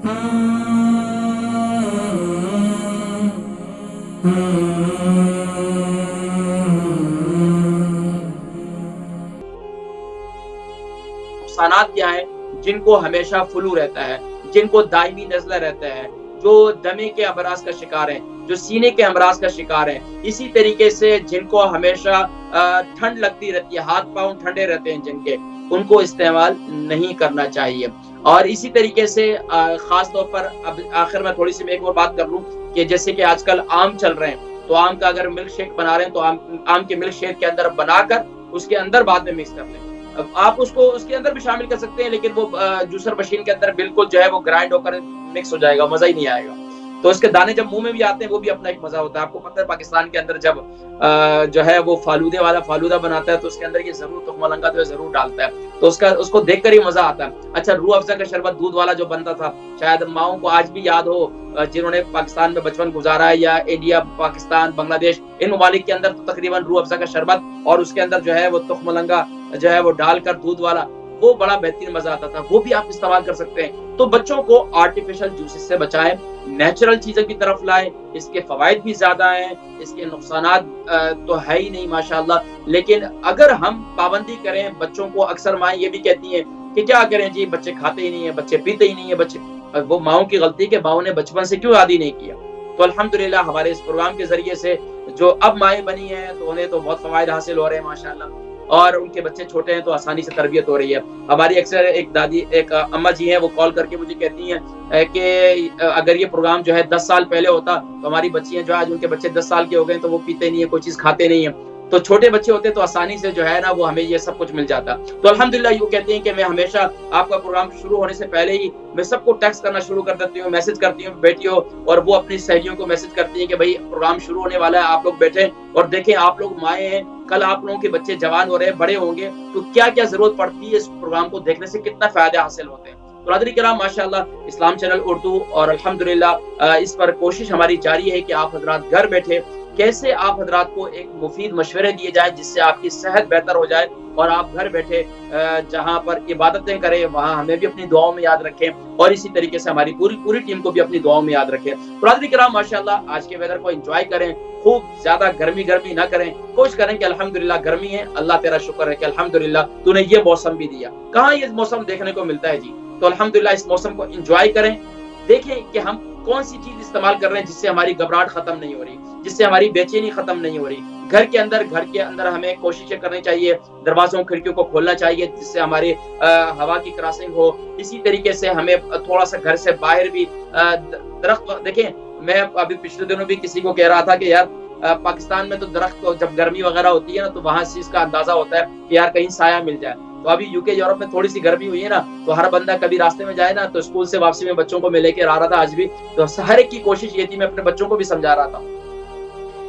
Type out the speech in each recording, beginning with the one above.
نقصانات کیا ہیں؟ جن کو ہمیشہ فلو رہتا ہے، جن کو دائمی نزلہ رہتا ہے، جو دمے کے امراض کا شکار ہیں، جو سینے کے امراض کا شکار ہیں، اسی طریقے سے جن کو ہمیشہ ٹھنڈ لگتی رہتی ہے، ہاتھ پاؤں ٹھنڈے رہتے ہیں جن کے، ان کو استعمال نہیں کرنا چاہیے۔ اور اسی طریقے سے خاص طور پر اب آخر میں تھوڑی سی میں ایک اور بات کر لوں کہ جیسے کہ آج کل آم چل رہے ہیں، تو آم کا اگر ملک شیک بنا رہے ہیں تو آم کے ملک شیک کے اندر بنا کر اس کے اندر بعد میں مکس کر لیں۔ اب آپ اس کو اس کے اندر بھی شامل کر سکتے ہیں، لیکن وہ جوسر مشین کے اندر بالکل جو ہے وہ گرائنڈ ہو کر مکس ہو جائے گا، مزہ ہی نہیں آئے گا۔ تو اس کے دانے جب منہ میں بھی آتے ہیں وہ بھی اپنا ایک مزہ ہوتا ہے۔ آپ کو پتہ ہے پاکستان کے اندر جب جو ہے وہ فالودے والا فالودہ بناتا ہے تو اس کے اندر یہ ضرور تخم ملنگا تو ضرور ڈالتا ہے، تو اس کو دیکھ کر ہی مزہ آتا ہے۔ اچھا، روح افزا کا شربت دودھ والا جو بنتا تھا، شاید ماؤں کو آج بھی یاد ہو جنہوں نے پاکستان میں بچپن گزارا ہے، یا انڈیا، پاکستان، بنگلہ دیش، ان ممالک کے اندر تو تقریباً روح افزا کا شربت اور اس کے اندر جو ہے وہ تخم ملنگا جو ہے وہ ڈال کر دودھ والا، وہ بڑا بہترین مزہ آتا تھا، وہ بھی آپ استعمال کر سکتے ہیں۔ تو بچوں کو آرٹیفیشل جوسز سے بچائیں، نیچرل چیزوں کی طرف لائیں۔ اس کے فوائد بھی زیادہ ہیں، اس کے نقصانات تو ہے ہی نہیں ماشاءاللہ، لیکن اگر ہم پابندی کریں بچوں کو، اکثر مائیں یہ بھی کہتی ہیں کہ کیا کریں جی، بچے کھاتے ہی نہیں ہیں، بچے پیتے ہی نہیں ہیں، بچے، وہ ماؤں کی غلطی کہ ماؤں نے بچپن سے کیوں عادی نہیں کیا۔ تو الحمدللہ ہمارے اس پروگرام کے ذریعے سے جو اب مائیں بنی ہیں تو انہیں تو بہت فوائد حاصل ہو رہے ہیں ماشاءاللہ، اور ان کے بچے چھوٹے ہیں تو آسانی سے تربیت ہو رہی ہے۔ ہماری اکثر ایک اماں جی ہیں، وہ کال کر کے مجھے کہتی ہیں کہ اگر یہ پروگرام جو ہے 10 سال پہلے ہوتا تو ہماری بچیاں جو آج ان کے بچے 10 سال کے ہو گئے تو وہ پیتے نہیں ہیں، کوئی چیز کھاتے نہیں ہیں، تو چھوٹے بچے ہوتے تو آسانی سے جو ہے نا وہ ہمیں یہ سب کچھ مل جاتا۔ تو الحمدللہ یوں کہتے ہیں کہ میں ہمیشہ آپ کا پروگرام شروع ہونے سے پہلے ہی میں سب کو ٹیکسٹ کرنا شروع کر دیتی ہوں، میسج کرتی ہوں بیٹیوں، اور وہ اپنی سہیلیوں کو میسج کرتی ہیں کہ بھائی پروگرام شروع ہونے والا ہے، آپ لوگ بیٹھیں اور دیکھیں، آپ لوگ مائیں ہیں، کل آپ لوگوں کے بچے جوان ہو رہے ہیں، بڑے ہوں گے، تو کیا کیا ضرورت پڑتی ہے اس پروگرام کو دیکھنے سے، کتنا فائدہ حاصل ہوتے ہیں۔ تو ناظرین کرام، ماشاءاللہ اسلام چینل اردو، اور الحمدللہ اس پر کوشش ہماری جاری ہے کہ آپ حضرات گھر بیٹھے کیسے آپ حضرات کو ایک مفید مشورے دیے جائیں جس سے آپ کی صحت بہتر ہو جائے، اور آپ گھر بیٹھے جہاں پر عبادتیں کریں وہاں ہمیں بھی اپنی دعاؤں میں یاد رکھیں، اور اسی طریقے سے ہماری پوری ٹیم کو بھی اپنی دعاؤں میں یاد رکھیں۔ تو ناظرین کرام، ماشاءاللہ آج کے ویدر کو انجوائے کریں، خوب زیادہ گرمی نہ کریں، کوشش کریں کہ الحمدللہ گرمی ہے، اللہ تیرا شکر ہے کہ الحمدللہ تو نے یہ موسم بھی دیا، کہاں یہ موسم دیکھنے کو ملتا ہے جی۔ تو الحمدللہ اس موسم کو انجوائے کریں، دیکھیں کہ ہم کون سی چیز استعمال کر رہے ہیں جس سے ہماری گھبراہٹ ختم نہیں ہو رہی، جس سے ہماری بے چینی ختم نہیں ہو رہی۔ گھر کے اندر ہمیں کوششیں کرنی چاہیے، دروازوں کھڑکیوں کو کھولنا چاہیے جس سے ہماری ہوا کی کراسنگ ہو۔ اسی طریقے سے ہمیں تھوڑا سا گھر سے باہر بھی درخت، دیکھیں میں ابھی پچھلے دنوں بھی کسی کو کہہ رہا تھا کہ یار پاکستان میں تو درخت، جب گرمی وغیرہ ہوتی ہے نا تو وہاں سے اس کا اندازہ ہوتا ہے کہ یار کہیں سایہ مل جائے۔ تو ابھی UK یورپ میں تھوڑی سی گرمی ہوئی ہے نا، تو ہر بندہ کبھی راستے میں جائے نا تو اسکول سے واپسی میں بچوں کو میں لے کے آ رہا تھا آج بھی، تو ہر ایک کی کوشش یہ تھی، میں اپنے بچوں کو بھی سمجھا رہا تھا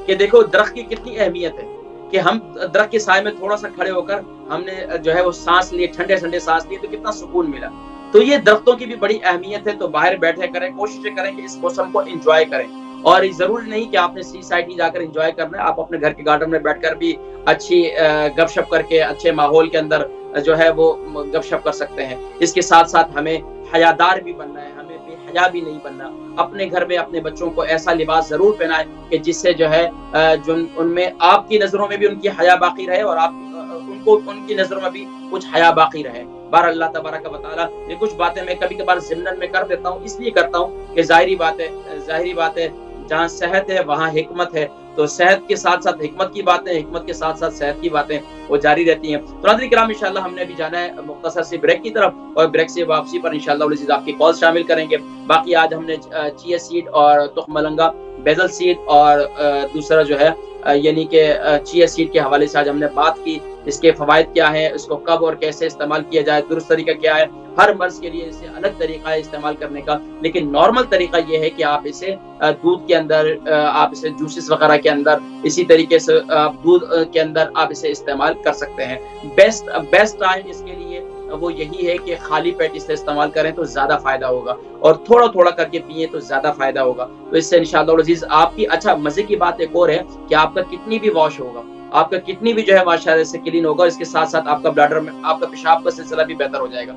کہ دیکھو درخت کی کتنی اہمیت ہے، کہ ہم درخت کے سائے میں تھوڑا سا کھڑے ہو کر ہم نے جو ہے وہ سانس لیے، ٹھنڈے سانس لیے، تو کتنا سکون ملا۔ تو یہ درختوں کی بھی بڑی اہمیت ہے، تو باہر بیٹھے کریں، کوششیں کریں کہ اس موسم کو انجوائے کریں، اور ضروری نہیں کہ آپ نے سی سائڈ ہی جا کر انجوائے کرنا ہے، آپ اپنے گھر کے گارڈن میں بیٹھ کر بھی اچھی گپ شپ کر کے اچھے ماحول کے اندر جو ہے وہ گپ شپ کر سکتے ہیں۔ اس کے ساتھ ساتھ ہمیں حیادار بھی بننا ہے، ہمیں بے حیا بھی نہیں بننا۔ اپنے گھر میں اپنے بچوں کو ایسا لباس ضرور پہنائیں کہ جس سے جو ہے ان میں آپ کی نظروں میں بھی ان کی حیا باقی رہے، اور آپ ان کی نظروں میں بھی کچھ حیا باقی رہے۔ بہر اللہ تبارک و تعالیٰ، یہ کچھ باتیں میں کبھی کبھار ضمناً میں کر دیتا ہوں، اس لیے کرتا ہوں کہ ظاہری بات ہے جہاں صحت ہے وہاں حکمت ہے، تو صحت کے ساتھ ساتھ حکمت کی باتیں، حکمت کے ساتھ ساتھ صحت کی باتیں وہ جاری رہتی ہیں۔ تو ناظرین کرام، انشاءاللہ ہم نے ابھی جانا ہے مختصر سی بریک کی طرف، اور بریک سے واپسی پر انشاءاللہ العزیز آپ کی کال شامل کریں گے۔ باقی آج ہم نے چیا سیڈ اور تخم ملنگا، بیزل سیڈ، اور دوسرا جو ہے یعنی کہ چیا سیڈ کے حوالے سے آج ہم نے بات کی، اس کے فوائد کیا ہیں، اس کو کب اور کیسے استعمال کیا جائے، درست طریقہ کیا ہے۔ ہر مرض کے لیے اسے الگ طریقہ ہے استعمال کرنے کا، لیکن نارمل طریقہ یہ ہے کہ آپ اسے دودھ کے اندر، آپ اسے جوسز وغیرہ کے اندر، اسی طریقے سے دودھ کے اندر آپ اسے استعمال کر سکتے ہیں۔ بیسٹ ٹائم اس کے لیے وہ یہی ہے کہ خالی پیٹ اسے استعمال کریں تو زیادہ فائدہ ہوگا، اور تھوڑا تھوڑا کر کے پیئیں تو زیادہ فائدہ ہوگا۔ تو اس سے انشاءاللہ العزیز آپ کی، اچھا مزے کی بات ایک اور ہے کہ آپ کا کڈنی بھی واش ہوگا، آپ کا کڈنی بھی جو ہے ماشاءاللہ سے کلین ہوگا، اس کے ساتھ ساتھ آپ کا بلیڈر میں آپ کا پیشاب کا سلسلہ بھی بہتر ہو جائے گا۔